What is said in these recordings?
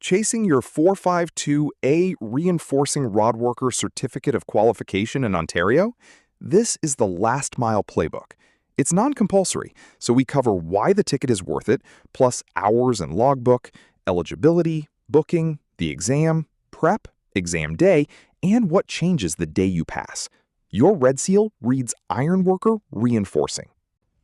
Chasing your 452A Reinforcing Rodworker Certificate of Qualification in Ontario? This is the Last Mile Playbook. It's non-compulsory, so we cover why the ticket is worth it, plus hours and logbook, eligibility, booking, the exam, prep, exam day, and what changes the day you pass. Your Red Seal reads Ironworker Reinforcing.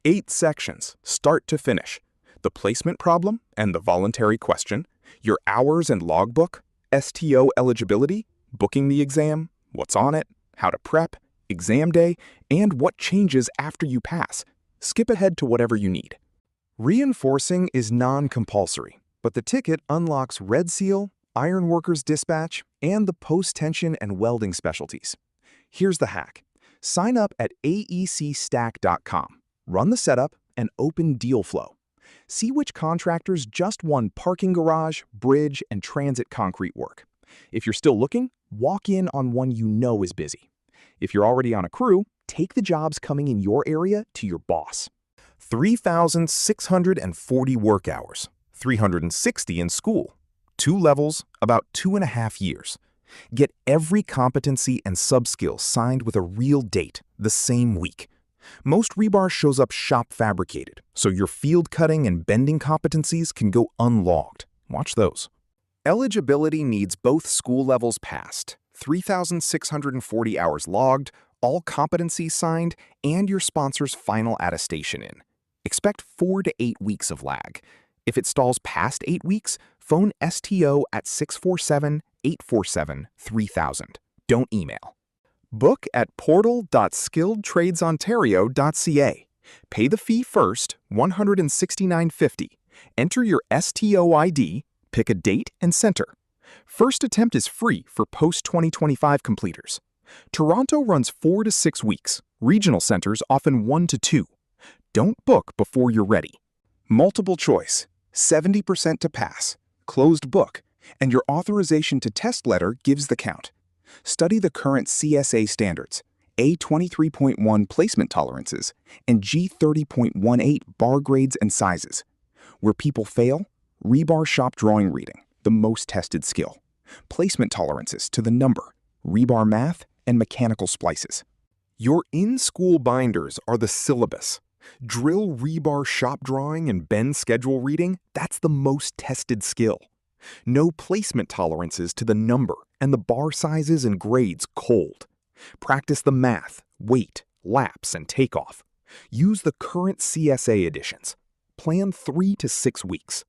8 sections, start to finish. The placement problem and the voluntary question, your hours and logbook, STO eligibility, booking the exam, what's on it, how to prep, exam day, and what changes after you pass. Skip ahead to whatever you need. Reinforcing is non-compulsory, but the ticket unlocks Red Seal, Ironworker's Dispatch, and the post-tension and welding specialties. Here's the hack. Sign up at aecstack.com, run the setup, and open deal flow. See which contractors just won parking garage, bridge, and transit concrete work. If you're still looking, walk in on one you know is busy. If you're already on a crew, take the jobs coming in your area to your boss. 3,640 work hours, 360 in school, 2 levels, about 2.5 years. Get every competency and sub-skill signed with a real date, the same week. Most rebar shows up shop fabricated, so your field cutting and bending competencies can go unlogged. Watch those. Eligibility needs both school levels passed, 3,640 hours logged, all competencies signed, and your sponsor's final attestation in. Expect 4 to 8 weeks of lag. If it stalls past 8 weeks, phone STO at 647-847-3000. Don't email. Book at portal.skilledtradesontario.ca. Pay the fee first, $169.50. Enter your STO ID, pick a date and center. First attempt is free for post-2025 completers. Toronto runs 4 to 6 weeks. Regional centers often 1 to 2. Don't book before you're ready. Multiple choice, 70% to pass, closed book, and your authorization to test letter gives the count. Study the current CSA standards, A23.1 placement tolerances, and G30.18 bar grades and sizes. Where people fail, rebar shop drawing reading, the most tested skill. Placement tolerances to the number, rebar math, and mechanical splices. Your in-school binders are the syllabus. Drill rebar shop drawing and bend schedule reading, that's the most tested skill. No placement tolerances to the number and the bar sizes and grades cold. Practice the math, weight, laps, and takeoff. Use the current CSA editions. Plan 3 to 6 weeks.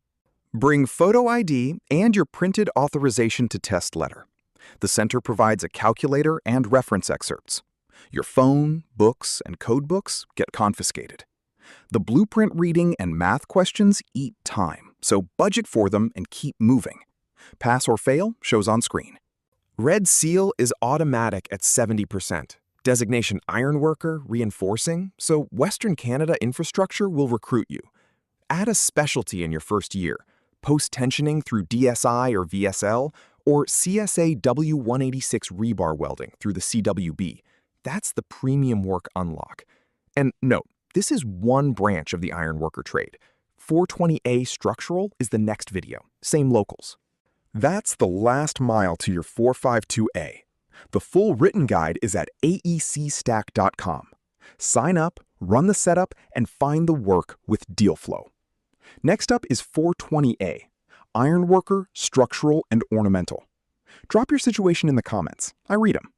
Bring photo ID and your printed authorization to test letter. The center provides a calculator and reference excerpts. Your phone, books, and code books get confiscated. The blueprint reading and math questions eat time, so budget for them and keep moving. Pass or fail shows on screen. Red Seal is automatic at 70%. Designation Ironworker reinforcing, so Western Canada infrastructure will recruit you. Add a specialty in your first year, post-tensioning through DSI or VSL, or CSA W186 rebar welding through the CWB. That's the premium work unlock. And note, this is one branch of the ironworker trade. 420A structural is the next video, same locals. That's the last mile to your 452A. The full written guide is at aecstack.com. Sign up, run the setup, and find the work with deal flow. Next up is 420A, ironworker, structural, and ornamental. Drop your situation in the comments. I read them.